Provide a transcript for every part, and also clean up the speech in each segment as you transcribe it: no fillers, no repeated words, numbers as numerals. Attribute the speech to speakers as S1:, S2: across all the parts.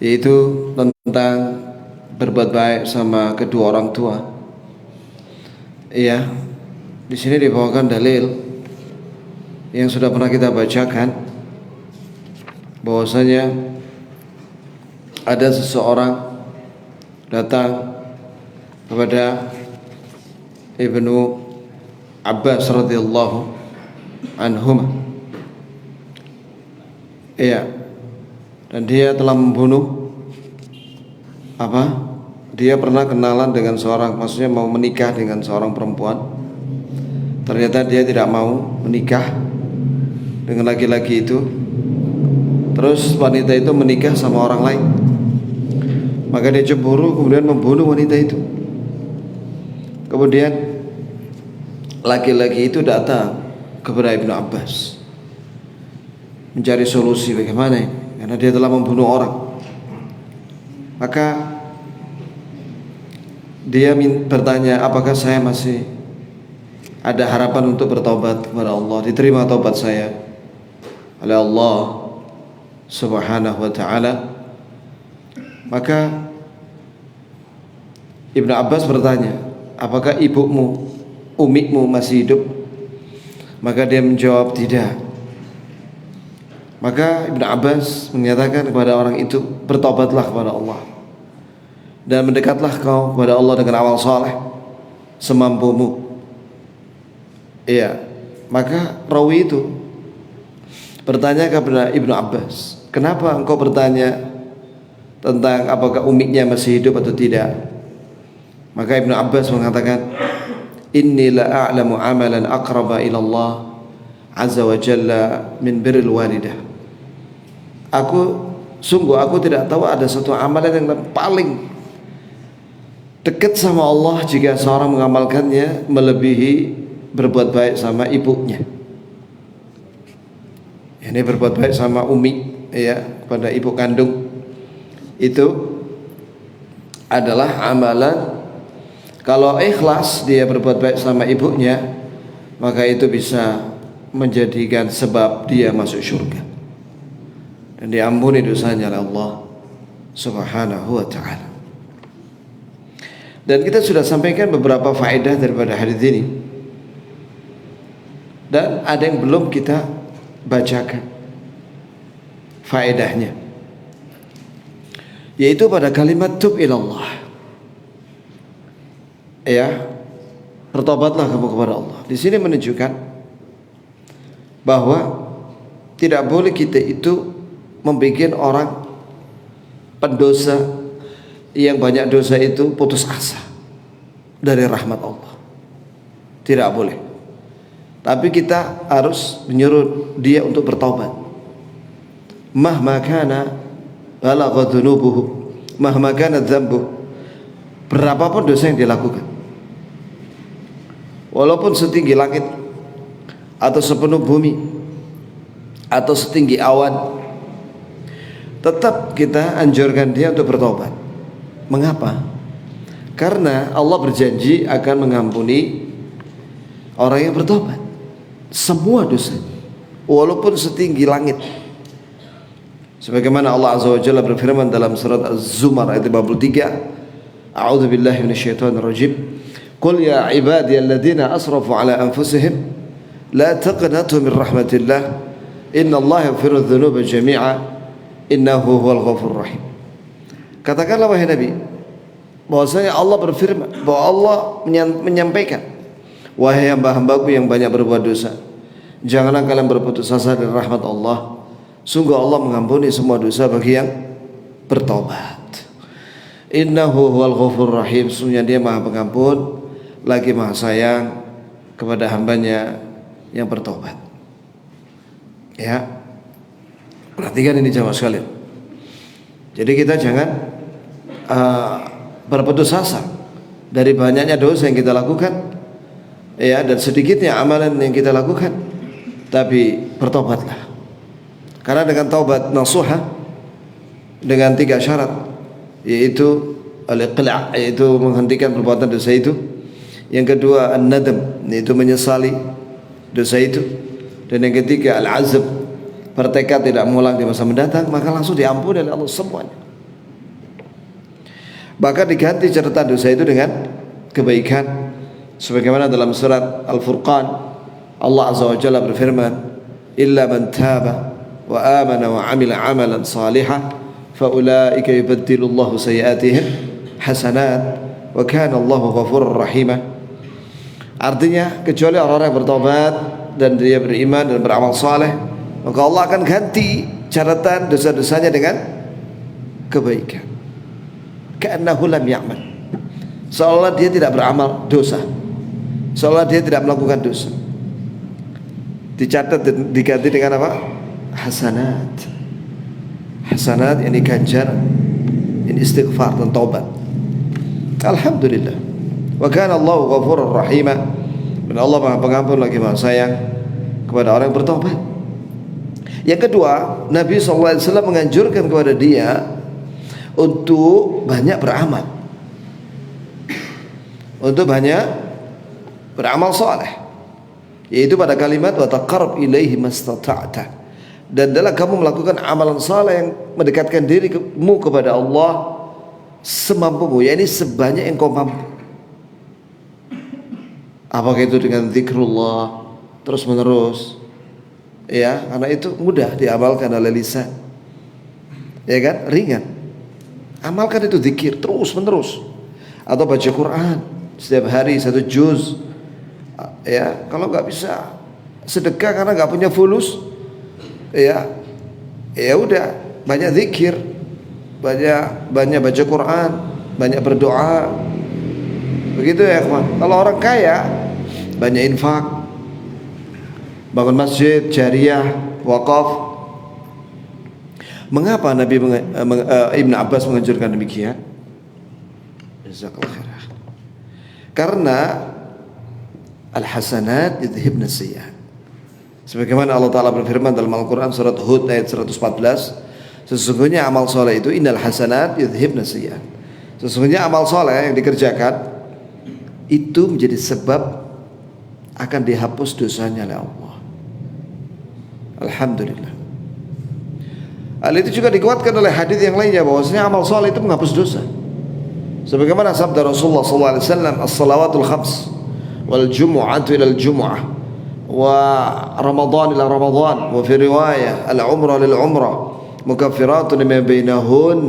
S1: yaitu tentang berbuat baik sama kedua orang tua. Iya, di sini dibawakan dalil yang sudah pernah kita bacakan, bahwasanya ada seseorang datang kepada Ibnu Abbas radhiyallahu anhuma. Iya, dan dia telah membunuh dia pernah kenalan dengan seorang, maksudnya mau menikah dengan seorang perempuan. Ternyata dia tidak mau menikah dengan laki-laki itu. Terus wanita itu menikah sama orang lain. Maka dia cemburu, kemudian membunuh wanita itu. Kemudian laki-laki itu datang kepada Ibnu Abbas mencari solusi bagaimana ini, karena dia telah membunuh orang. Maka dia bertanya, apakah saya masih ada harapan untuk bertobat kepada Allah, diterima taubat saya oleh Allah Subhanahu wa ta'ala. Maka Ibnu Abbas bertanya, apakah ibumu, umikmu masih hidup? Maka dia menjawab, tidak. Maka Ibnu Abbas menyatakan kepada orang itu, bertobatlah kepada Allah dan mendekatlah kau kepada Allah dengan amal saleh semampumu. Iya. Maka rawi itu bertanya kepada Ibnu Abbas, kenapa engkau bertanya tentang apakah umiknya masih hidup atau tidak? Maka Ibnu Abbas mengatakan, inni la a'lamu amalan aqraba ila Allah azza wa jalla min birril walidah. Aku tidak tahu ada satu amalan yang paling dekat sama Allah jika seorang mengamalkannya melebihi berbuat baik sama ibunya. Ini berbuat baik sama umi, ya, kepada ibu kandung, itu adalah amalan. Kalau ikhlas dia berbuat baik sama ibunya, maka itu bisa menjadikan sebab dia masuk surga dan diampuni dosanya oleh Allah Subhanahu wa ta'ala. Dan kita sudah sampaikan beberapa faedah daripada hadis ini, dan ada yang belum kita bacakan faedahnya, yaitu pada kalimat tub ilallah, ya, bertobatlah kamu kepada Allah. Di sini menunjukkan bahwa tidak boleh kita itu membuat orang pendosa yang banyak dosa itu putus asa dari rahmat Allah. Tidak boleh. Tapi kita harus menyuruh dia untuk bertaubat. Mahma kana balagha dzunubuhu, mahma kana dzambuh. Berapapun dosa yang dilakukan, walaupun setinggi langit atau sepenuh bumi atau setinggi awan, tetap kita anjurkan dia untuk bertobat. Mengapa? Karena Allah berjanji akan mengampuni orang yang bertobat semua dosa, walaupun setinggi langit. Sebagaimana Allah Azza wa Jalla berfirman dalam surat Az-Zumar ayat 53, A'udzu billahi minasyaitonir rajim. Qul ya ibadiyalladzina asrafu ala anfusihim la taqnatu min rahmatillah innallaha yaghfiru dzunuba jami'a innahu huwal ghafurur rahim. Katakanlah wahai Nabi, bahwasanya Allah berfirman, bahwa Allah menyampaikan, wahai hamba-hambaku yang banyak berbuat dosa, janganlah kalian berputus asa dari rahmat Allah. Sungguh Allah mengampuni semua dosa bagi yang bertobat. Innahu huwal ghafurur rahim. Sesungguhnya dia Maha Pengampun lagi Maha Sayang kepada hambanya yang bertobat. Ya, perhatikan ini jamaah sekalian. Jadi kita jangan berputus asa dari banyaknya dosa yang kita lakukan, ya, dan sedikitnya amalan yang kita lakukan, tapi bertobatlah. Karena dengan taubat nasuha dengan 3 syarat, yaitu al-iqla', yaitu menghentikan perbuatan dosa itu. Yang kedua an-nadam, yaitu menyesali dosa itu. Dan yang ketiga al-azm, bertekad tidak mengulang di masa mendatang, maka langsung diampuni oleh Allah semuanya. Bahkan diganti catatan dosa itu dengan kebaikan. Sebagaimana dalam surat Al-Furqan Allah Azza wa Jalla berfirman, "Illa man taba wa amana wa amila amalan salihan fa ulaika yubaddilu Allahu sayyi'atihim hasanat wa kana Allahu ghafurur rahimah." Artinya kecuali orang-orang yang bertobat dan dia beriman dan beramal saleh, maka Allah akan ganti catatan dosa-dosanya dengan kebaikan. Ka'annahu lam ya'mal. Seolah dia tidak beramal dosa, seolah dia tidak melakukan dosa. Dicatat, diganti dengan apa? Hasanat. Hasanat ini ganjaran, ini istighfar dan taubat. Alhamdulillah. Wa kana Allahu ghafurur rahimah. Dan Allah Maha Pengampun lagi Maha Sayang kepada orang yang bertobat. Yang kedua, Nabi SAW menganjurkan kepada dia untuk banyak beramal, untuk banyak beramal saleh, yaitu pada kalimat wa taqarrab ilaihi mastata'ta, dan adalah kamu melakukan amalan saleh yang mendekatkan dirimu kepada Allah semampumu, yakni sebanyak yang kau mampu. Apakah itu dengan zikrullah terus menerus, ya, karena itu mudah diamalkan oleh lisan, ya kan, ringan. Amalkan itu zikir terus menerus, atau baca Quran setiap hari 1 juz, ya. Kalau nggak bisa sedekah karena nggak punya fulus, ya udah banyak zikir, banyak baca Quran, banyak berdoa, begitu ya kawan. Kalau orang kaya banyak infak, bangun masjid, jariah, wakaf. Mengapa Ibn Abbas menganjurkan demikian? Jazakallahu khairan. Karena al-hasanat yudhibna sayyi'at. Sebagaimana Allah Ta'ala berfirman dalam Al-Quran surat Hud ayat 114, sesungguhnya amal soleh itu innal hasanat yudhibna sayyi'at. Sesungguhnya amal soleh yang dikerjakan itu menjadi sebab akan dihapus dosanya oleh Allah. Alhamdulillah. Hal itu juga dikuatkan oleh hadis yang lainnya bahwasanya amal saleh itu menghapus dosa. Sebagaimana sabda Rasulullah SAW, as-salawatul khams wal jumu'atu ila al-jumu'ah wa ramadan ila ramadan wa fi riwayah al-umrah lil umrah mukaffiratun lima bainahun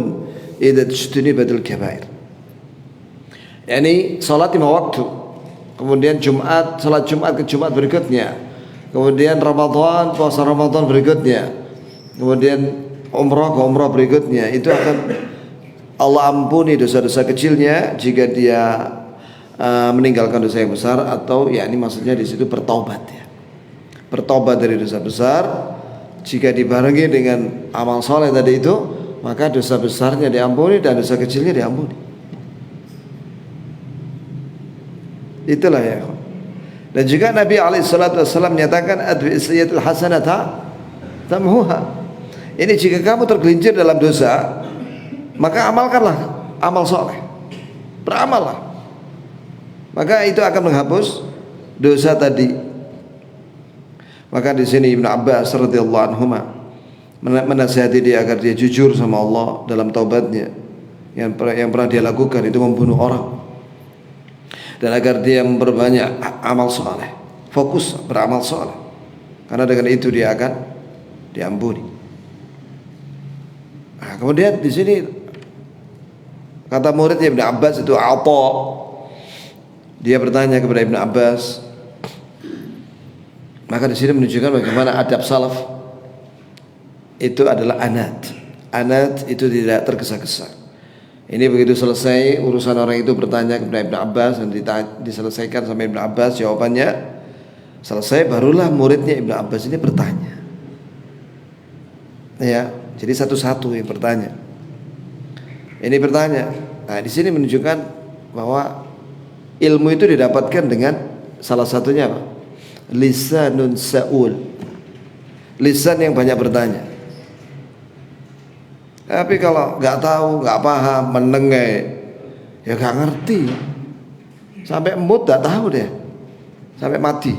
S1: idza tajtanibatul kabair. Yani salat 5 waktu, kemudian Jumat, salat Jumat ke Jumat berikutnya, kemudian Ramadan, puasa Ramadan berikutnya, kemudian umrah ke umrah berikutnya, itu akan Allah ampuni dosa-dosa kecilnya jika dia meninggalkan dosa yang besar, atau yakni maksudnya di situ bertaubat, ya. Bertobat dari dosa besar, jika dibarengi dengan amal soleh tadi itu, maka dosa besarnya diampuni dan dosa kecilnya diampuni. Itulah ya. Dan juga Nabi SAW menyatakan adwi'isiyatul hasanata tamhuha. Ini jika kamu tergelincir dalam dosa, maka amalkanlah amal soleh, beramallah, maka itu akan menghapus dosa tadi. Maka di sini Ibn Abbas radhiyallahu anhu menasihati dia agar dia jujur sama Allah dalam taubatnya. Yang pernah dia lakukan itu membunuh orang, dan agar dia memperbanyak amal soleh, fokus beramal soleh, karena dengan itu dia akan diampuni. Nah, kemudian di sini kata muridnya Ibn Abbas itu Atha, dia bertanya kepada Ibn Abbas, maka di sini menunjukkan bagaimana adab salaf itu adalah anat. Anat itu tidak tergesa-gesa. Ini begitu selesai urusan orang itu bertanya kepada Ibn Abbas dan diselesaikan sama Ibn Abbas jawabannya selesai, barulah muridnya Ibn Abbas ini bertanya. Ya, jadi satu-satu yang bertanya. Ini bertanya. Nah, di sini menunjukkan bahwa ilmu itu didapatkan dengan salah satunya apa? Lisanun sa'ul. Lisan yang banyak bertanya. Tapi kalau nggak tahu, nggak paham, menengai, ya nggak ngerti, sampai emut nggak tahu deh, sampai mati.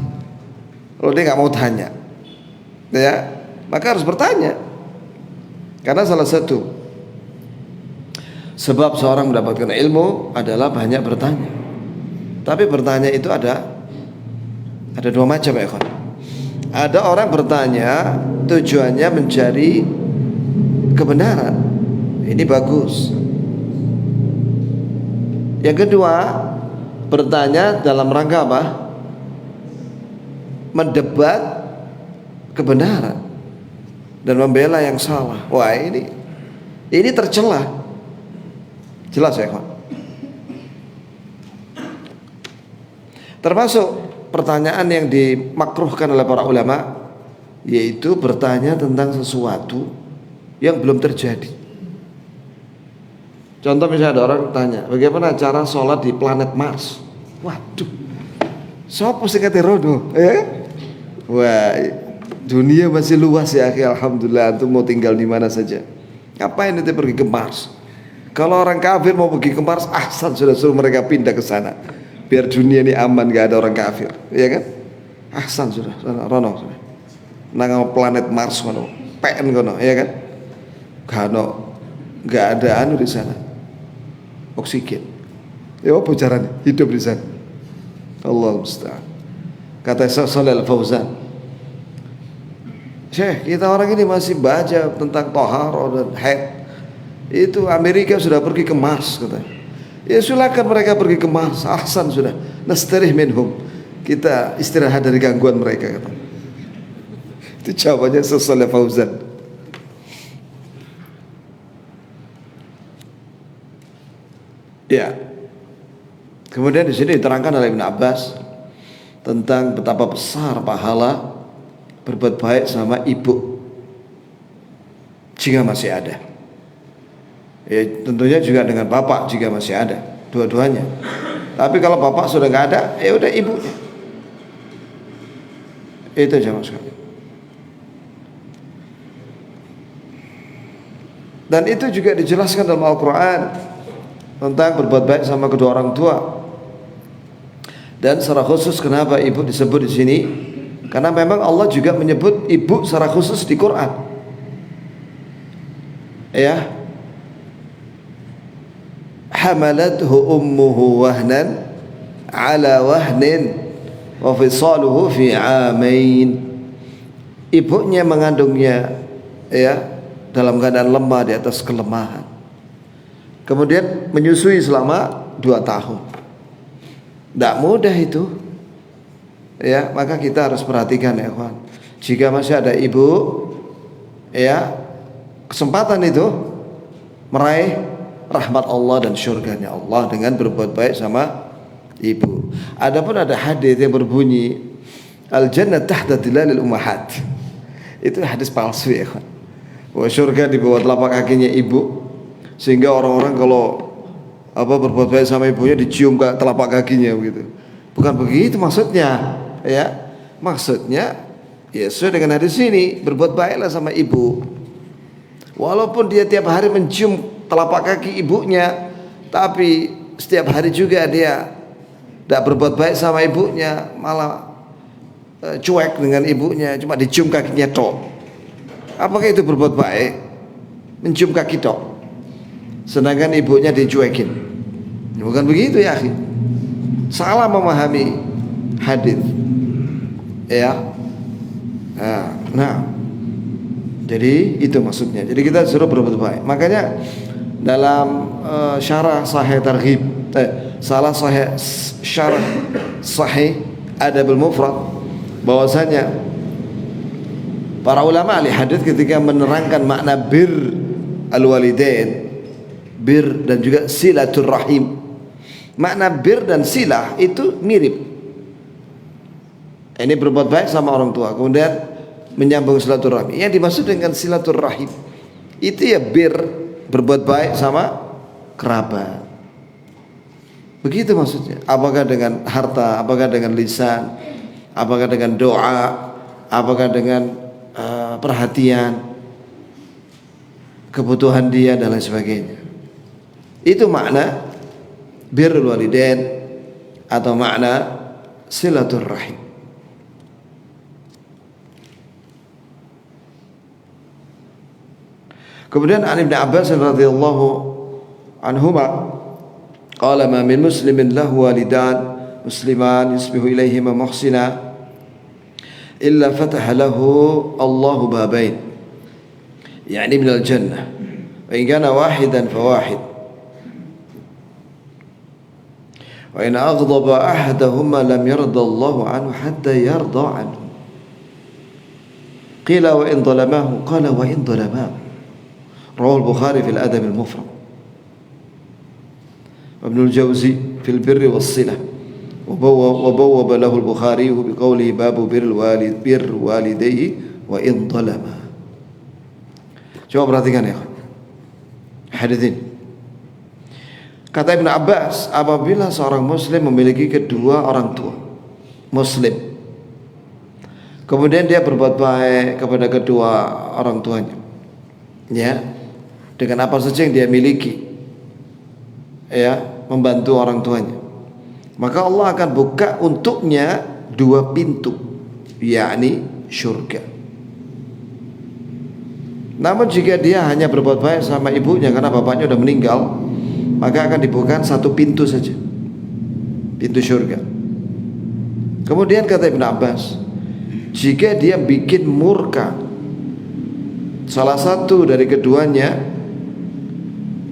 S1: Kalau dia nggak mau tanya, ya maka harus bertanya. Karena salah satu Sebab seorang mendapatkan ilmu adalah banyak bertanya. Tapi bertanya itu ada dua macam ya kawan. Ada orang bertanya tujuannya mencari kebenaran. Ini bagus. Yang kedua, bertanya dalam rangka apa? Mendebat kebenaran dan membela yang salah. Wah, ini tercela. Jelas ya kawan. Termasuk pertanyaan yang dimakruhkan oleh para ulama, yaitu bertanya tentang sesuatu yang belum terjadi. Contoh misalnya ada orang tanya, bagaimana cara sholat di planet Mars? Waduh, sopo sing kate rono? Wah, dunia masih luas ya, alhamdulillah. Antum mau tinggal di mana saja. Ngapain nanti pergi ke Mars? Kalau orang kafir mau pergi ke Mars, ahsan, sudah suruh mereka pindah ke sana. Biar dunia ini aman, gak ada orang kafir, ya kan? Ahsan sudah, rono sudah. Nang planet Mars kono, PN kono, ya kan? Gak ada anu di sana, oksigen. Ya apa caranya hidup di sana? Allah musta'an. Kata Shalih Al-Fauzan, Syekh, kita orang ini masih baca tentang toharo dan haid. Itu Amerika sudah pergi ke Mars katanya. Ya silakan mereka pergi ke Mars, ahsan sudah. Nastarih minhum. Kita istirahat dari gangguan mereka kata. Itu jawabannya Shalih Fauzan. Ya. Kemudian di sini diterangkan oleh Ibn Abbas tentang betapa besar pahala berbuat baik sama ibu jika masih ada. Ya tentunya juga dengan bapak jika masih ada, dua-duanya. Tapi kalau bapak sudah nggak ada, ya udah ibunya. Itu jamaah sekalian. Dan itu juga dijelaskan dalam Al-Quran tentang berbuat baik sama kedua orang tua. Dan secara khusus kenapa ibu disebut di sini? Karena memang Allah juga menyebut ibu secara khusus di Quran. Ya. Hamalathu ummuhu wahnan ala wahnin wa fisaluhu fi amain. Ibunya mengandungnya ya dalam keadaan lemah di atas kelemahan. Kemudian menyusui selama 2 tahun. Tidak mudah itu. Ya, maka kita harus perhatikan ya kawan. Jika masih ada ibu ya, kesempatan itu meraih rahmat Allah dan syurganya Allah dengan berbuat baik sama ibu. Adapun ada hadis yang berbunyi al jannah tahta dhilalil ummahat. Itu hadis palsu ya kawan. Bahwa syurga di bawah telapak kakinya ibu, sehingga orang-orang kalau berbuat baik sama ibunya dicium ke telapak kakinya begitu. Bukan begitu maksudnya, ya. Maksudnya ya sesuai dengan hadis ini, berbuat baiklah sama ibu. Walaupun dia tiap hari mencium telapak kaki ibunya, tapi setiap hari juga dia tidak berbuat baik sama ibunya, malah cuek dengan ibunya, cuma dicium kakinya tok. Apakah itu berbuat baik? Mencium kaki tok, sedangkan ibunya dicuekin. Bukan begitu ya akhi. Salah memahami hadis. Ya. Nah, jadi itu maksudnya. Jadi kita suruh berbuat baik. Makanya dalam syarah Sahih Targhib, syarah Sahih Adabul Mufrad, bahwasanya para ulama ahli hadis ketika menerangkan makna bir al-walidain, bir dan juga silaturrahim. Makna bir dan silah itu mirip. Ini berbuat baik sama orang tua, kemudian menyambung silaturahim. Yang dimaksud dengan silaturrahim itu ya bir, berbuat baik sama kerabat. Begitu maksudnya. Apakah dengan harta, apakah dengan lisan, apakah dengan doa, apakah dengan perhatian, kebutuhan dia dan lain sebagainya. Itu makna birrul walidain atau makna silaturrahim. Kemudian Ali bin Abbas radhiyallahu anhuma qala ma min muslimin lahu walidan musliman yusbihu ilayhima muhsina illa fataha lahu Allahu babain yani minal jannah wa in kana wahidan fawahid wa in aghdaba ahadahuma lam yarda Allahu anhu hatta yarda anhu qila wa in zalamahu qala wa in zalamahu rawahu al-Bukhari fil adab al-mufrad wa Ibnu al-Jawzi fil birri was-silah wa bawwaba lahu al-Bukhari bi qawli babu birr walidayhi wa in zalama. Coba perhatikan ya hadis ini. Kata Ibnu Abbas, apabila seorang muslim memiliki kedua orang tua muslim, kemudian dia berbuat baik kepada kedua orang tuanya, ya, dengan apa saja yang dia miliki, ya, membantu orang tuanya, maka Allah akan buka untuknya dua pintu, yakni surga. Namun jika dia hanya berbuat baik sama ibunya karena bapaknya sudah meninggal, maka akan dibuka satu pintu saja, pintu surga. Kemudian kata Ibnu Abbas, jika dia bikin murka salah satu dari keduanya,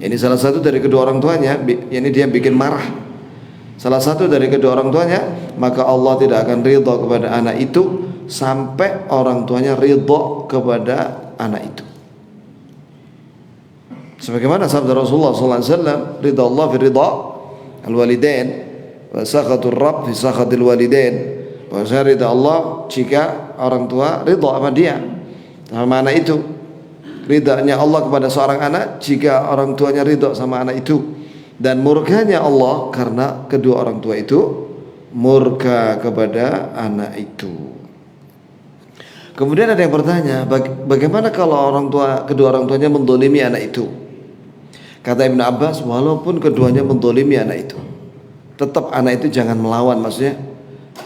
S1: ini salah satu dari kedua orang tuanya, ini dia bikin marah salah satu dari kedua orang tuanya, maka Allah tidak akan ridha kepada anak itu sampai orang tuanya ridha kepada anak itu. Sebagaimana sabda Rasulullah SAW, ridha Allah fi ridha al-walidain wa sakhatur rabb fi sakhatil walidain. Bahwasanya ridha Allah jika orang tua ridha sama dia, sama anak itu. Ridhanya Allah kepada seorang anak jika orang tuanya ridha sama anak itu. Dan murkanya Allah karena kedua orang tua itu murka kepada anak itu. Kemudian ada yang bertanya, bagaimana kalau kedua orang tuanya mendolimi anak itu? Kata Ibnu Abbas, walaupun keduanya mendolimi anak itu, tetap anak itu jangan melawan. Maksudnya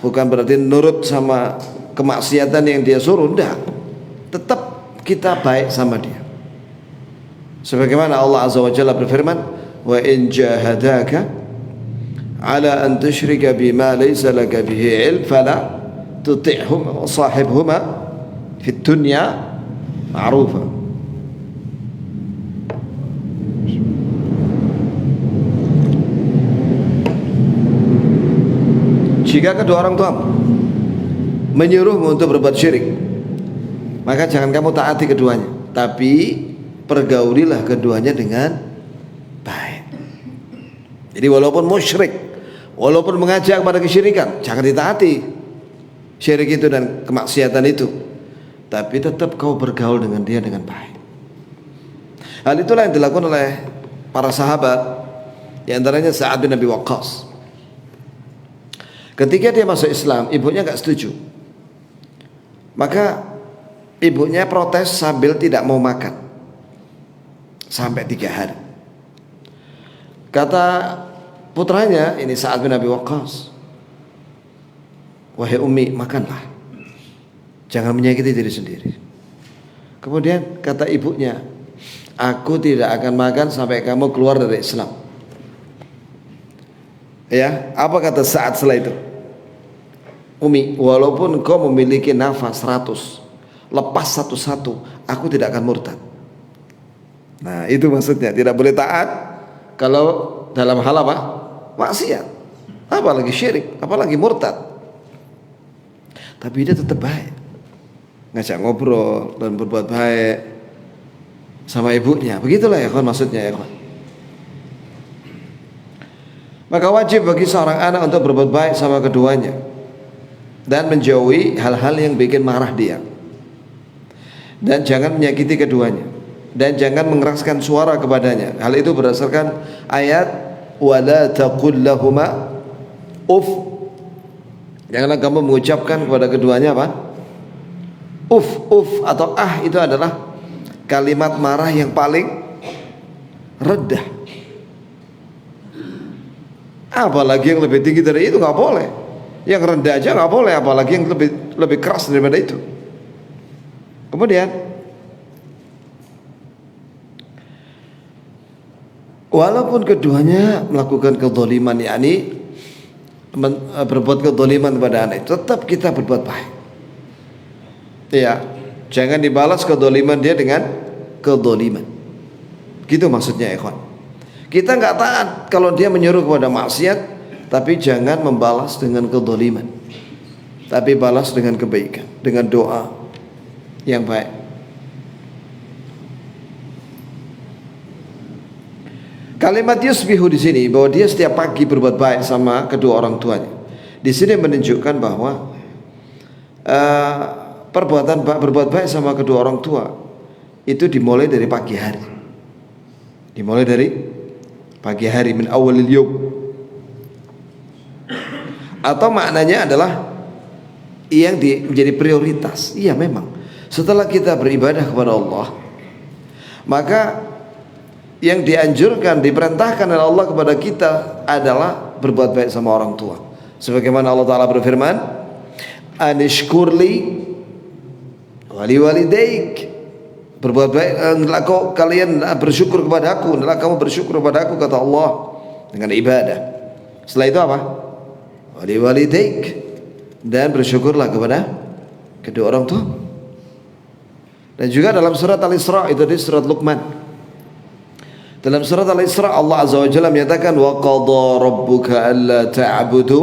S1: bukan berarti nurut sama kemaksiatan yang dia suruh, enggak. Tetap kita baik sama dia. Sebagaimana Allah Azza wa Jalla berfirman, wa in jahadaka ala an tusyrika bima laysa laka bihi ilm fala tuti'hum wa sahibhuma fid dunya ma'rufa. Jika kedua orang tua menyuruhmu untuk berbuat syirik, maka jangan kamu taati keduanya, tapi pergaulilah keduanya dengan baik. Jadi walaupun musyrik, walaupun mengajak kepada kesyirikan, jangan ditaati syirik itu dan kemaksiatan itu, tapi tetap kau bergaul dengan dia dengan baik. Hal itulah yang dilakukan oleh para sahabat, di antaranya Sa'ad bin Abi Waqqas. Ketika dia masuk Islam, ibunya gak setuju. Maka ibunya protes sambil tidak mau makan sampai 3 hari. Kata putranya, ini Sa'ad bin Abi Waqqas, wahai Ummi, makanlah, jangan menyakiti diri sendiri. Kemudian kata ibunya, aku tidak akan makan sampai kamu keluar dari Islam. Ya, apa kata Sa'ad setelah itu? Umi, walaupun kau memiliki nafas 100, lepas satu-satu, aku tidak akan murtad. Nah, itu maksudnya, tidak boleh taat kalau dalam hal apa? Maksiat, apalagi syirik, apalagi murtad. Tapi dia tetap baik, ngajak ngobrol dan berbuat baik sama ibunya. Begitulah ya kawan, maksudnya ya kawan. Maka wajib bagi seorang anak untuk berbuat baik sama keduanya dan menjauhi hal-hal yang bikin marah dia, dan jangan menyakiti keduanya, dan jangan mengeraskan suara kepadanya. Hal itu berdasarkan ayat wala taqul lahuma uff. Janganlah kamu mengucapkan kepada keduanya apa? Uff atau itu adalah kalimat marah yang paling rendah. Apalagi yang lebih tinggi dari itu nggak boleh. Yang rendah aja nggak boleh, apalagi yang lebih keras daripada itu. Kemudian walaupun keduanya melakukan kezaliman, yakni berbuat kezaliman kepada anak, tetap kita berbuat baik. Ya, jangan dibalas kezaliman dia dengan kezaliman. Gitu maksudnya, ikhwan. Kita nggak taat kalau dia menyuruh kepada maksiat, tapi jangan membalas dengan kezaliman, tapi balas dengan kebaikan, dengan doa yang baik. Kalimat yusbihu di sini bahwa dia setiap pagi berbuat baik sama kedua orang tuanya. Di sini menunjukkan bahwa berbuat baik sama kedua orang tua itu dimulai dari pagi hari. Dimulai dari pagi hari, min awalil yawm. Atau maknanya adalah yang menjadi prioritas. Iya, memang setelah kita beribadah kepada Allah, maka yang dianjurkan, diperintahkan oleh Allah kepada kita adalah berbuat baik sama orang tua. Sebagaimana Allah Ta'ala berfirman, anishkurli wali walidaik, berbuat baik, hendaklah kalian bersyukur kepada aku, hendaklah kamu bersyukur kepada aku, kata Allah, dengan ibadah. Setelah itu apa? Wali walidaik, dan bersyukurlah kepada kedua orang tua. Dan juga dalam surat Al-Isra, itu di surat Luqman, dalam surat Al-Isra Allah Azza wa Jalla menyatakan, wa qadha rabbuka alla ta'budu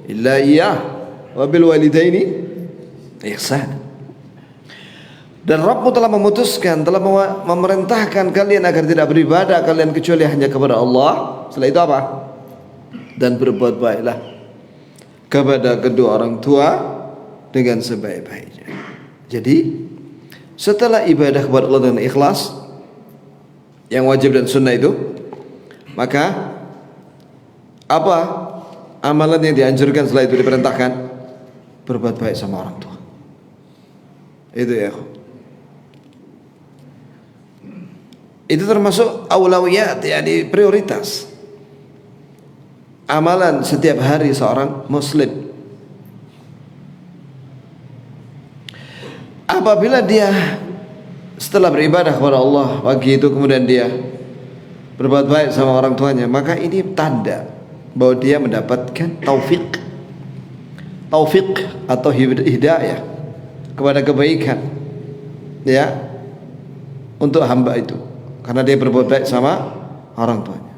S1: illa iyyah wa bil walidaini ihsan. Dan Rabbmu telah memutuskan, telah memerintahkan kalian agar tidak beribadah kalian kecuali hanya kepada Allah. Setelah itu apa? Dan berbuat baiklah kepada kedua orang tua dengan sebaik-baiknya. Jadi setelah ibadah kepada Allah dengan ikhlas, yang wajib dan sunnah itu, maka apa amalan yang dianjurkan setelah itu diperintahkan? Berbuat baik sama orang tua. Itu ya. Itu termasuk aulawiyat, yakni prioritas amalan setiap hari seorang muslim. Apabila dia setelah beribadah kepada Allah pagi itu kemudian dia berbuat baik sama orang tuanya, maka ini tanda bahwa dia mendapatkan taufik atau hidayah kepada kebaikan, ya, untuk hamba itu, karena dia berbuat baik sama orang tuanya,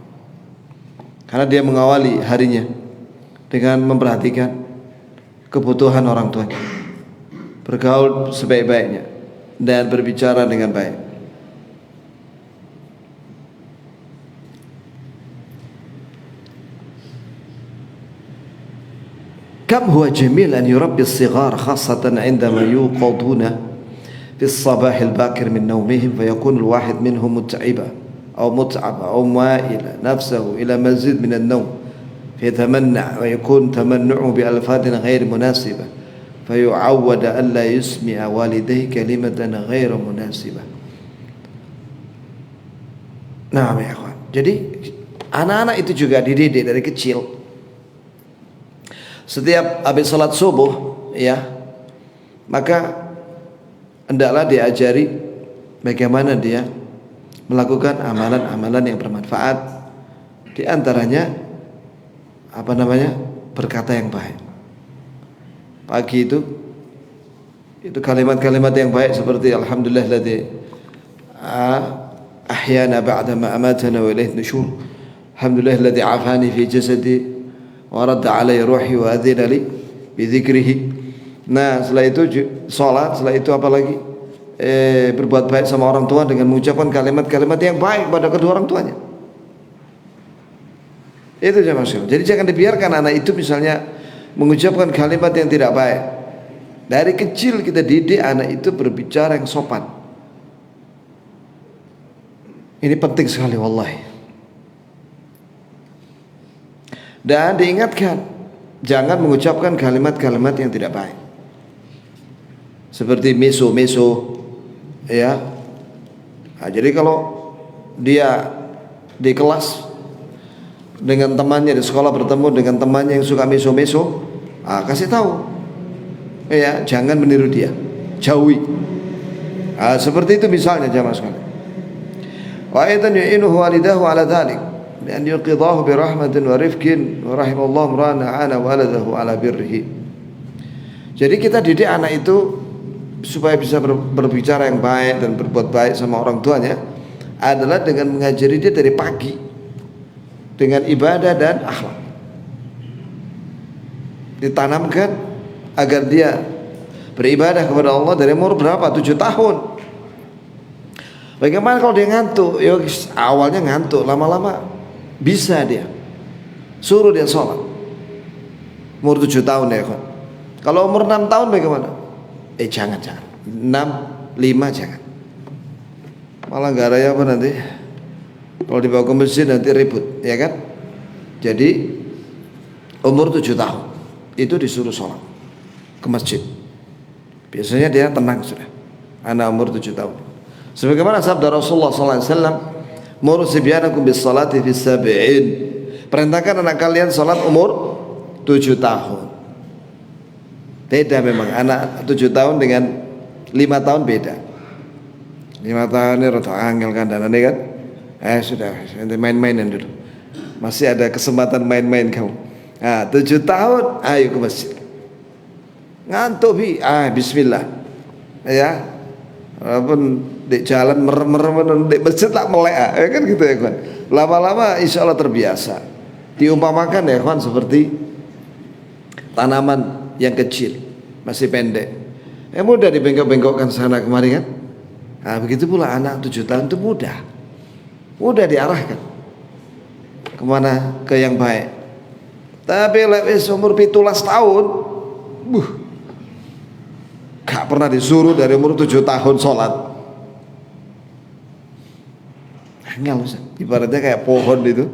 S1: karena dia mengawali harinya dengan memperhatikan kebutuhan orang tuanya, bergaul sebaik-baiknya dan berbicara dengan baik. Kam huwa jamil an yurabbi as-sighar khassatan 'indama yuqaduna fi as-sabah al-bakir min nawmihim fayakun al-wahid minhum mut'iba aw mut'aba aw ma'ila nafsahu ila mazid min an-nawm fayatamanna wa yakun tamannu'u bi alfadin ghair munasibah fayu'awwad an la yusmi'a walidayhi kalimatan ghairu munasibah. Nah, ya kawan. Jadi anak-anak itu juga dididik dari kecil. Setiap habis salat subuh, ya, maka hendaklah diajari bagaimana dia melakukan amalan-amalan yang bermanfaat. Di antaranya berkata yang baik. Pagi itu kalimat-kalimat yang baik seperti alhamdulillahilladzi ahyana ba'da ma amatana wa ilaihi nusyur, alhamdulillahilladzi afani fi jasadi wa radda alayya ruhi wa adhina li bi dzikrihi. Nah, setelah itu salat, setelah itu apa lagi? Berbuat baik sama orang tua dengan mengucapkan kalimat-kalimat yang baik pada kedua orang tuanya. Itu jemaah sekalian. Jadi jangan dibiarkan anak itu misalnya mengucapkan kalimat yang tidak baik. Dari kecil kita didik anak itu berbicara yang sopan. Ini penting sekali wallahi. Dan diingatkan, jangan mengucapkan kalimat-kalimat yang tidak baik. Seperti meso, ya. Nah, jadi kalau dia di kelas dengan temannya, di sekolah bertemu dengan temannya yang suka meso, kasih tahu, ya, jangan meniru dia, jauhi. Seperti itu misalnya jamaah sekalian. Wa aidan yu'inuhu walidahu ala dhalik bi an yuqidahu bi rahmatin wa rifqin wa rahimallahu imra'an ana waladahu ala birrihi. Jadi kita didik anak itu supaya bisa berbicara yang baik dan berbuat baik sama orang tuanya adalah dengan mengajari dia dari pagi dengan ibadah dan akhlak. Ditanamkan agar dia beribadah kepada Allah dari umur berapa? 7 tahun. Bagaimana kalau dia ngantuk? Ya, awalnya ngantuk, lama-lama bisa dia. Suruh dia sholat. Umur 7 tahun ya kan. Kalau umur 6 tahun bagaimana? Jangan. 6, 5 jangan. Malah gak raya apa nanti? Kalau dibawa ke masjid nanti ribut, ya kan? Jadi umur 7 tahun itu disuruh sholat ke masjid. Biasanya dia tenang sudah. Anak umur 7 tahun. Sebagaimana sabda Rasulullah SAW, "Muru sibyanakum bis salati fi sab'in." Perintahkan anak kalian salat umur 7 tahun. Beda memang anak 7 tahun dengan 5 tahun beda. 5 tahun ini rada angel kan danane kan. Sudah nanti main-mainan dulu. Masih ada kesempatan main-main kamu. 7 tahun ayo ke masjid. Ngantuk bismillah. Ya. Walaupun di jalan merem-merem di masjid lah melek ya kan gitu ya kawan. Lama-lama insyaallah terbiasa. Diumpamakan ya kawan seperti tanaman yang kecil masih pendek, mudah dibengkok-bengkokkan sana kemari kan. Begitu pula anak 7 tahun itu mudah diarahkan kemana ke yang baik. Tapi lewis umur 17 tahun gak pernah disuruh dari umur 7 tahun sholat. Angel, ibaratnya kayak pohon itu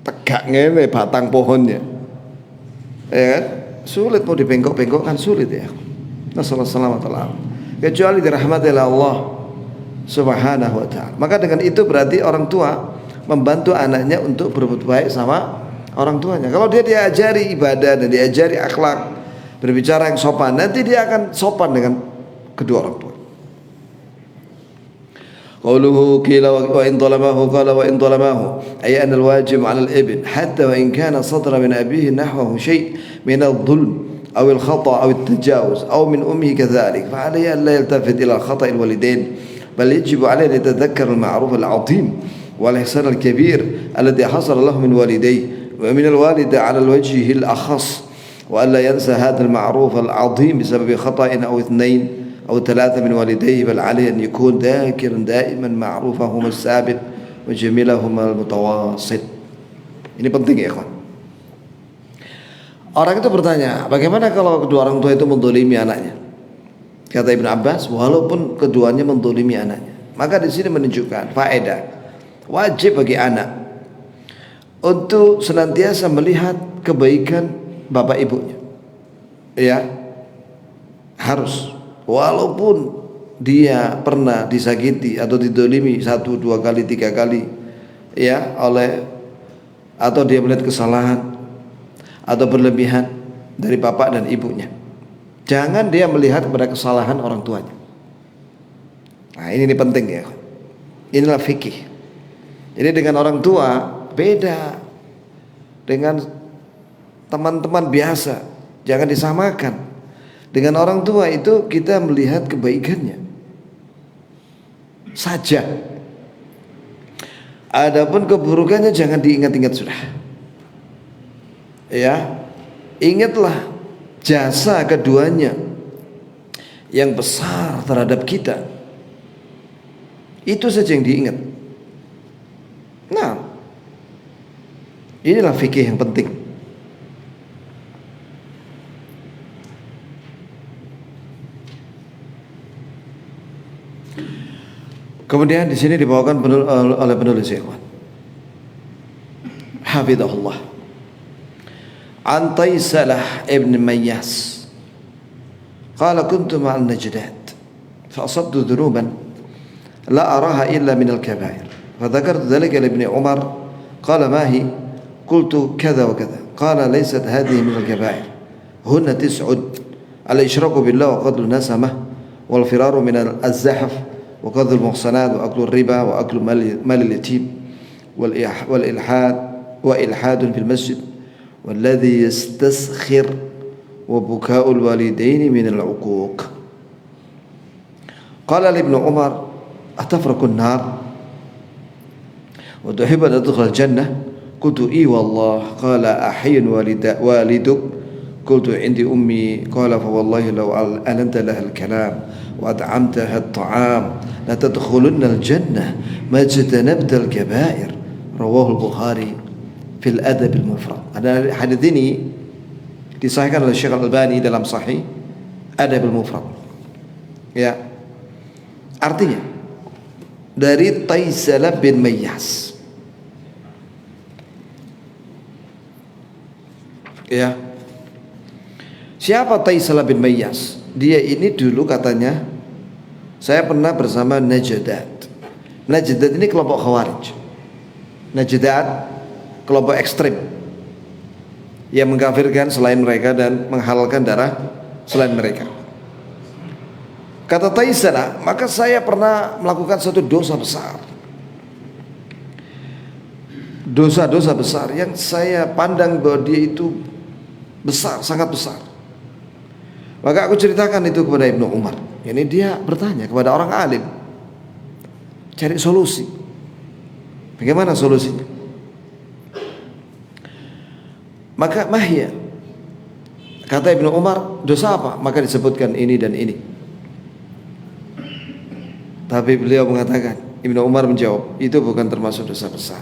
S1: tegak ngene batang pohonnya, ya kan? Sulit mau dibengkok-bengkok kan sulit ya. Nasallallahu alaihi kecuali dirahmati oleh Allah Subhanahu wa ta'ala. Maka dengan itu berarti orang tua membantu anaknya untuk berbuat baik sama orang tuanya. Kalau dia diajari ibadah dan diajari akhlak, berbicara yang sopan, nanti dia akan sopan dengan kedua orang tua. قوله قيل وإن ظلمه قال وإن ظلمه أي أن الواجب على الابن حتى وإن كان صدر من أبيه نحوه شيء من الظلم أو الخطأ أو التجاوز أو من أمه كذلك فعليه أن لا يلتفت إلى خطأ الوالدين بل يجب عليه أن يتذكر المعروف العظيم والإحسان الكبير الذي حصل له من والديه ومن الوالد على الوجه الأخص وألا ينسى هذا المعروف العظيم بسبب خطأ أو 2 أو 3 من والديه بل عليه أن يكون ذاكرا دائما معروفهما الثابت وجميلهما المتواصل. Ini penting ya kawan. Orang itu bertanya, bagaimana kalau kedua orang tua itu mendolimi anaknya? Kata Ibn Abbas, walaupun keduanya mendolimi anaknya, maka di sini menunjukkan faedah wajib bagi anak untuk senantiasa melihat kebaikan bapak ibunya. Ya, harus. Walaupun dia pernah disakiti atau didolimi 1, 2 kali, 3 kali, ya oleh atau dia melihat kesalahan atau berlebihan dari bapak dan ibunya, jangan dia melihat kepada kesalahan orang tuanya. Nah ini penting ya. Inilah fikih. Jadi dengan orang tua beda dengan teman-teman biasa, jangan disamakan. Dengan orang tua itu kita melihat kebaikannya saja. Adapun keburukannya jangan diingat-ingat sudah. Ya, ingatlah jasa keduanya yang besar terhadap kita. Itu saja yang diingat. Nah, inilah fikih yang penting. Kemudian di sini dibawakan oleh penulis ikhwan. Hafizahullah. An Taisalah ibn Mayyas. Qala kuntu ma'al najdat. Fa'asabtu dhunuban la araha illa min al-kabair. Fadhakartu dhalika li ibn Umar. Qala ma hi? Qultu kadha wa kadha. Qala laysat hadhihi min al-kabair. Hunna tis'ud. Al-ishraku billah wa qadlu nasamah. Wal firaru min al-zahf. وقذف المحصنات وأكل الربا وأكل مال اليتيم وإلحاد في المسجد والذي يستسخر وبكاء الوالدين من العقوق. قال لابن عمر أتفرق النار وتحب أن تدخل الجنة؟ قلت إي والله. قال أحي والدك؟ قلت عندي أمي. قال فوالله لو ألنت لها الكلام وأطعمتها الطعام لتدخلن الجنة ما اجتنبت الكبائر. رواه البخاري في الأدب المفرد. Hadis ini disahihkan oleh Syekh Al-Albani dalam Sahih Adab al-Mufrad. Ya. Artinya dari Taisalah bin Mayyas. Ya. Siapa Taisalah bin Mayyas? Dia ini dulu katanya saya pernah bersama Najdat. Najdat ini kelompok Khawarij. Najdat kelompok ekstrim yang mengkafirkan selain mereka dan menghalalkan darah selain mereka. Kata Taisalah, maka saya pernah melakukan satu dosa besar. Dosa-dosa besar yang saya pandang bahwa dia itu besar, sangat besar. Maka aku ceritakan itu kepada Ibnu Umar. Ini dia bertanya kepada orang alim, cari solusi. Bagaimana solusinya? Maka mahya, kata Ibnu Umar, dosa apa? Maka disebutkan ini dan ini. Tapi beliau mengatakan, Ibnu Umar menjawab, itu bukan termasuk dosa besar.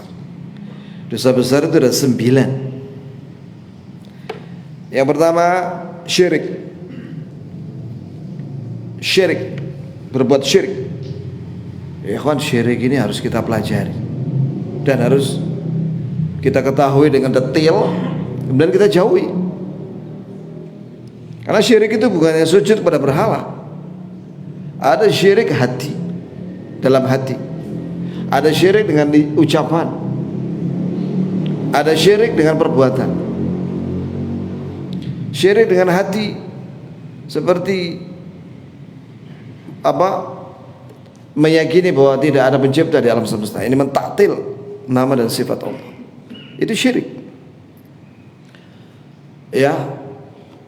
S1: Dosa besar itu ada 9. Yang pertama syirik. Syirik, berbuat syirik. Ya kan, syirik ini harus kita pelajari dan harus kita ketahui dengan detail, kemudian kita jauhi. Karena syirik itu bukannya sujud pada berhala. Ada syirik hati, dalam hati. Ada syirik dengan ucapan. Ada syirik dengan perbuatan. Syirik dengan hati seperti meyakini bahwa tidak ada pencipta di alam semesta. Ini mentaktil nama dan sifat Allah. Itu syirik. Ya,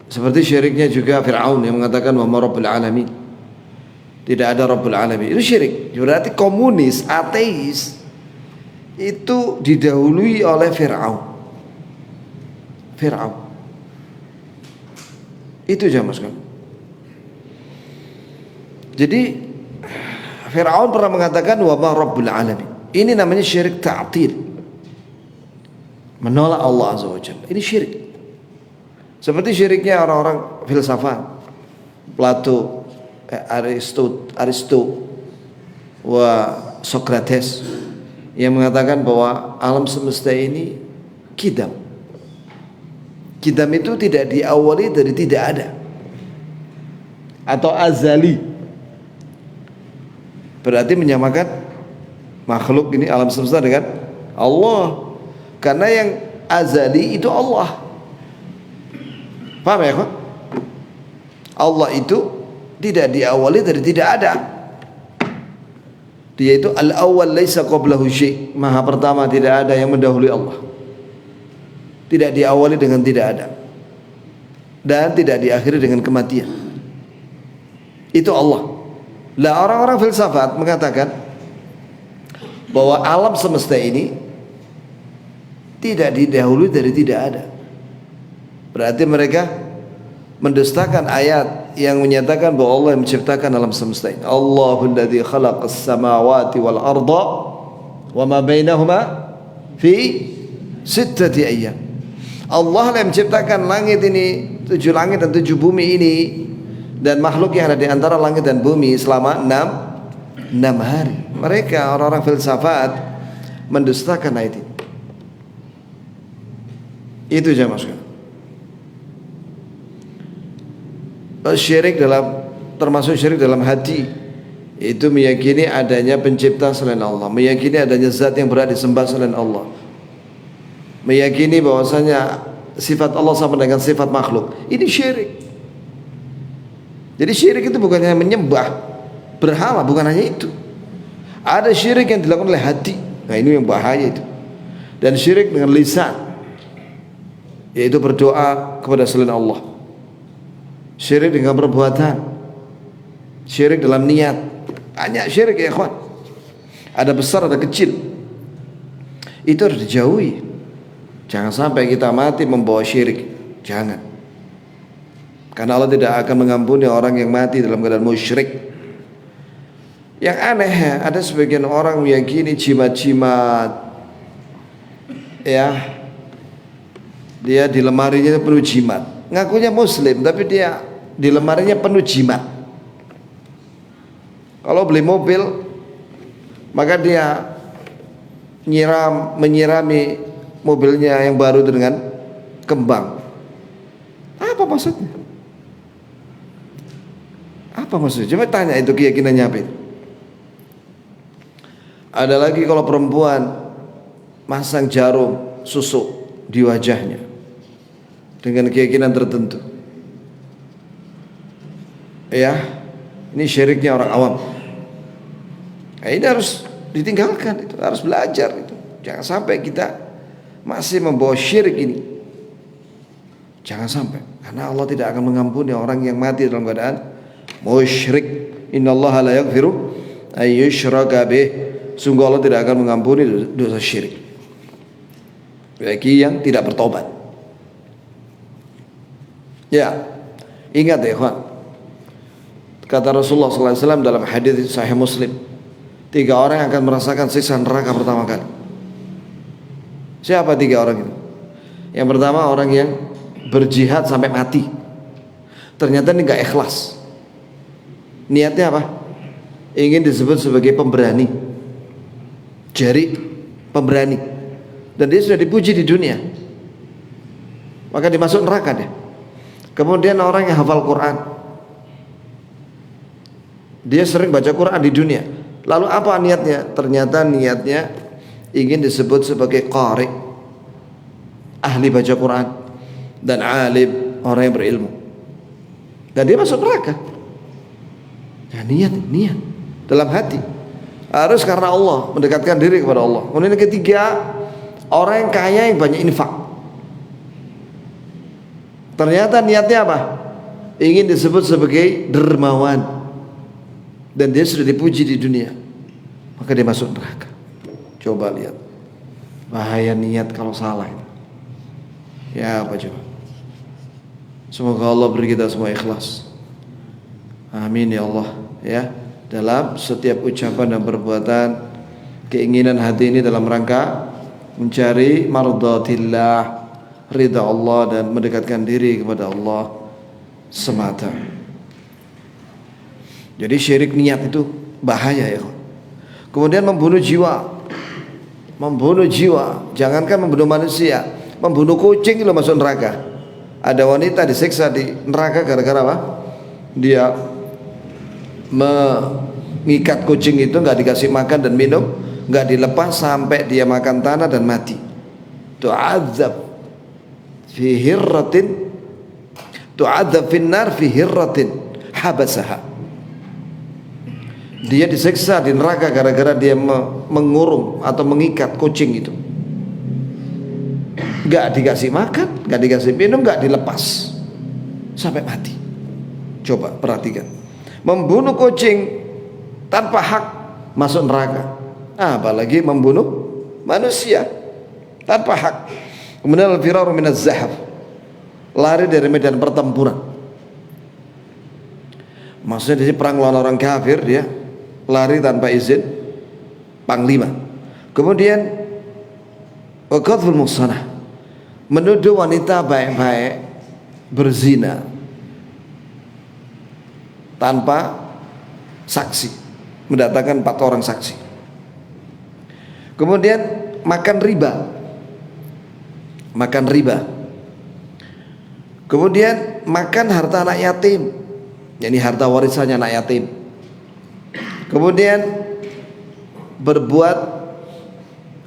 S1: seperti syiriknya juga Fir'aun yang mengatakan wa ma rabbul alamin. Tidak ada Rabbul alamin. Itu syirik. Berarti komunis, ateis itu didahului oleh Fir'aun. Fir'aun. Itu jamaah sekalian. Jadi Fir'aun pernah mengatakan wa ma rabbul alamin. Ini namanya syirik ta'til. Menolak Allah Azza wa Jalla. Ini syirik. Seperti syiriknya orang-orang filsafat, Plato, Aristo, Socrates yang mengatakan bahwa alam semesta ini kidam. Kidam itu tidak diawali dari tidak ada atau azali. Berarti menyamakan makhluk ini alam semesta dengan Allah. Karena yang azali itu Allah. Paham ya kan? Allah itu tidak diawali dari tidak ada. Dia itu al-awwal laisa qablahu syai'. Maha pertama, tidak ada yang mendahului Allah. Tidak diawali dengan tidak ada. Dan tidak diakhiri dengan kematian. Itu Allah. Lah orang-orang filsafat mengatakan bahwa alam semesta ini tidak didahului dari tidak ada. Berarti mereka mendustakan ayat yang menyatakan bahwa Allah yang menciptakan alam semesta ini. Allahul ladzi khalaqas samawati wal arda wa ma bainahuma fi 6 ayyam. Allah yang menciptakan langit ini, 7 langit dan 7 bumi ini, dan makhluk yang ada di antara langit dan bumi selama 6 hari. Mereka orang-orang filsafat mendustakan ayat ini. Itu jamaah sekalian. Syirik termasuk syirik dalam hati, itu meyakini adanya pencipta selain Allah, meyakini adanya zat yang berhak disembah selain Allah, meyakini bahwasanya sifat Allah sama dengan sifat makhluk. Ini syirik. Jadi syirik itu bukan hanya menyembah berhala, bukan hanya itu. Ada syirik yang dilakukan oleh hati. Nah, ini yang bahaya itu. Dan syirik dengan lisan, yaitu berdoa kepada selain Allah. Syirik dengan perbuatan, syirik dalam niat. Banyak syirik ya ikhwan. Ada besar, ada kecil. Itu harus dijauhi. Jangan sampai kita mati membawa syirik. Jangan. Karena Allah tidak akan mengampuni orang yang mati dalam keadaan musyrik. Yang aneh, ada sebagian orang meyakini jimat-jimat, ya, dia di lemarinya penuh jimat. Ngakunya muslim, tapi dia di lemarinya penuh jimat. Kalau beli mobil, maka dia menyirami mobilnya yang baru itu dengan kembang. Apa maksudnya? Apa maksudnya? Coba tanya itu keyakinannya apa itu. Ada lagi kalau perempuan masang jarum susuk di wajahnya dengan keyakinan tertentu. Ya, ini syiriknya orang awam. Nah, ini harus ditinggalkan, itu harus belajar itu. Jangan sampai kita masih membawa syirik ini. Jangan sampai, karena Allah tidak akan mengampuni orang yang mati dalam keadaan musyrik. Innallaha la yaghfiru ay yushraka bih. Sungguh Allah tidak akan mengampuni dosa syirik bagi yang tidak bertobat. Ya, ingat ya ikhwan, kata Rasulullah SAW dalam hadis Sahih Muslim, 3 orang yang akan merasakan siksa neraka pertama kali. Siapa 3 orang itu? Yang pertama, orang yang berjihad sampai mati. Ternyata ini gak ikhlas. Niatnya apa? Ingin disebut sebagai pemberani, jari pemberani, dan dia sudah dipuji di dunia, maka dimasuk neraka dia. Kemudian orang yang hafal Quran, dia sering baca Quran di dunia. Lalu apa niatnya? Ternyata niatnya ingin disebut sebagai qari, ahli baca Quran, dan alim, orang yang berilmu, dan dia masuk neraka. Ya, niat dalam hati. Harus karena Allah, mendekatkan diri kepada Allah. Kemudian yang ketiga, orang yang kaya yang banyak infak. Ternyata niatnya apa? Ingin disebut sebagai dermawan, dan dia sudah dipuji di dunia, maka dia masuk neraka. Coba lihat bahaya niat kalau salah itu. Ya apa coba? Semoga Allah beri kita semua ikhlas. Amin ya Allah ya. Dalam setiap ucapan dan perbuatan, keinginan hati ini dalam rangka mencari mardatillah, ridha Allah, dan mendekatkan diri kepada Allah semata. Jadi syirik niat itu bahaya ya. Kemudian membunuh jiwa, jangankan membunuh manusia, membunuh kucing itu masuk neraka. Ada wanita disiksa di neraka gara-gara apa? Dia mengikat kucing itu, nggak dikasih makan dan minum, nggak dilepas sampai dia makan tanah dan mati. Tu'adzab fi hirratin, tu'adzab finnar fi hirratin habasaha. Dia disiksa di neraka gara-gara dia mengurung atau mengikat kucing itu, nggak dikasih makan, nggak dikasih minum, nggak dilepas sampai mati. Coba perhatikan, membunuh kucing tanpa hak masuk neraka, apalagi membunuh manusia tanpa hak. Kemudian al-firaru minaz zahaf, lari dari medan pertempuran. Maksudnya di perang lawan orang kafir, dia lari tanpa izin panglima. Kemudian waqadful muhsanah, menuduh wanita baik-baik berzina tanpa saksi, mendatangkan 4 orang saksi. Kemudian makan riba. Kemudian makan harta anak yatim, yakni harta warisannya anak yatim. Kemudian berbuat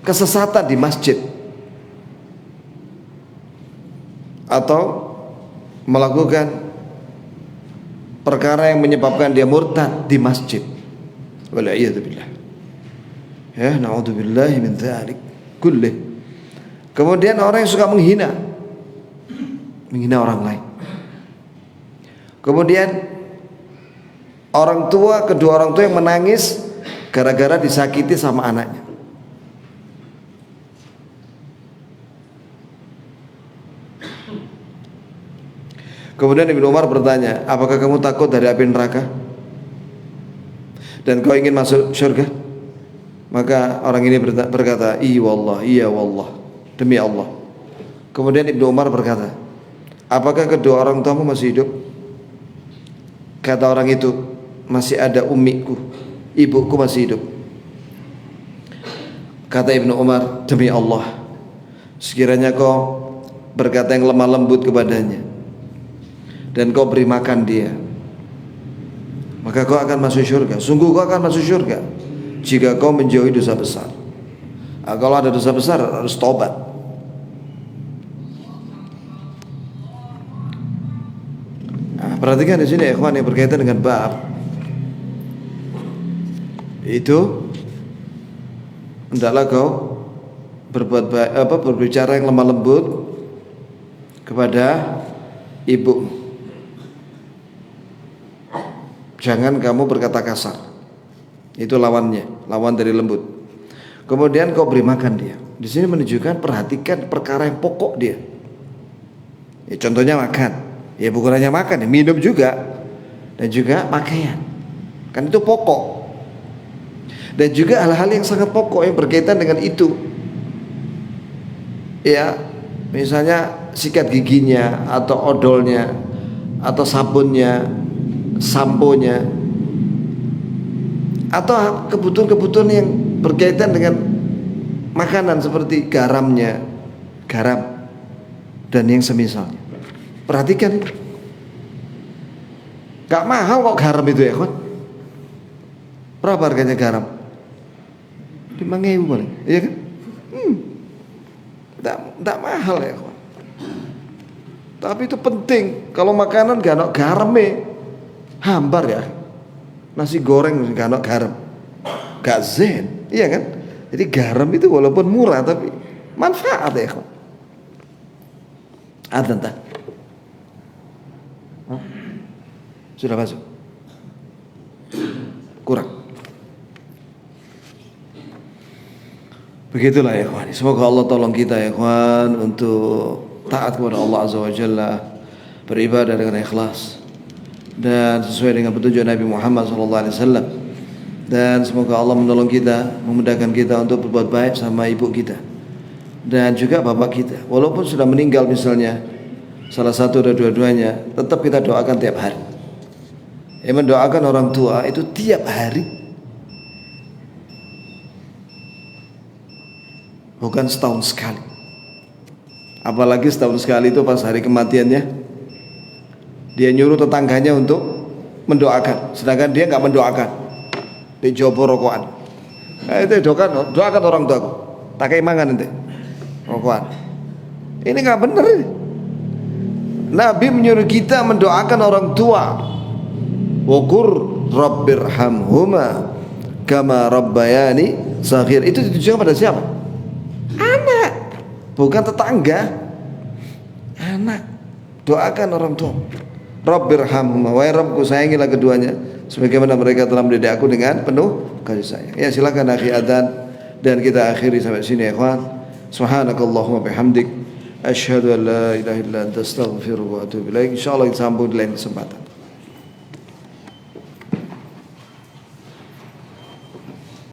S1: kesesatan di masjid, atau melakukan perkara yang menyebabkan dia murtad di masjid. Wal'iyadzubillah. Ya, naudzubillahi min dzalik kullih. Kemudian orang yang suka menghina orang lain. Kemudian kedua orang tua yang menangis gara-gara disakiti sama anaknya. Kemudian Ibnu Umar bertanya, apakah kamu takut dari api neraka dan kau ingin masuk surga? Maka orang ini berkata, iya wallah, demi Allah. Kemudian Ibnu Umar berkata, apakah kedua orang tuamu masih hidup? Kata orang itu, masih ada ummiku, ibuku masih hidup. Kata Ibnu Umar, demi Allah, sekiranya kau berkata yang lemah lembut kepadanya dan kau beri makan dia, maka kau akan masuk surga. Sungguh kau akan masuk surga jika kau menjauhi dosa besar. Kalau ada dosa besar harus tobat. Perhatikan di sini ikhwan yang berkaitan dengan bab itu, hendaklah kau berbuat baik, berbicara yang lemah lembut kepada ibu. Jangan kamu berkata kasar. Itu lawannya, lawan dari lembut. Kemudian kau beri makan dia. Di sini menunjukkan perhatikan perkara yang pokok dia. Ya, contohnya makan. Ya bukan hanya makan, ya, minum juga, dan juga pakaian. Kan itu pokok. Dan juga hal-hal yang sangat pokok yang berkaitan dengan itu. Ya, misalnya sikat giginya, atau odolnya, atau sabunnya, samponya, atau kebutuhan-kebutuhan yang berkaitan dengan makanan seperti garam dan yang semisalnya. Perhatikan itu. Gak mahal kok garam itu ya kan? Berapa harganya garam? 5.000 paling, iya kan? Gak mahal ya kan? Tapi itu penting. Kalau makanan gak ada garamnya, hambar ya. Nasi goreng gak ada garam, gak zen, iya kan? Jadi garam itu walaupun murah tapi manfaat ya kan? Ada. Sudah masuk? Kurang. Begitulah ya ikhwan. Semoga Allah tolong kita ya ikhwan untuk taat kepada Allah Azza wa Jalla, beribadah dengan ikhlas dan sesuai dengan petunjuk Nabi Muhammad SAW. Dan semoga Allah menolong kita, memudahkan kita untuk berbuat baik sama ibu kita dan juga bapak kita. Walaupun sudah meninggal misalnya salah satu atau dua-duanya, tetap kita doakan tiap hari. Mendoakan orang tua itu tiap hari, bukan setahun sekali. Apalagi setahun sekali itu pas hari kematiannya, dia nyuruh tetangganya untuk mendoakan, sedangkan dia nggak mendoakan, dia jobo rokokan. Itu doakan orang tuaku, tak kayak mangan nanti rokokan. Ini nggak benar. Nabi menyuruh kita mendoakan orang tua. Waqur rabbirhamhuma kama rabbayani saghir. Itu ditujukan pada siapa? Anak, bukan tetangga. Anak. Doakan orang tua. Rabbirhamhuma, wahai Rabbku sayangilah keduanya sebagaimana mereka telah mendidik aku dengan penuh kasih sayang. Ya silakan akhi adzan dan kita akhiri sampai sini ya ikhwan. Subhanakallahumma bihamdik asyhadu an la ilaha illa anta astaghfiruka wa atubu ilaik. Insyaallah kita sambung di lain kesempatan.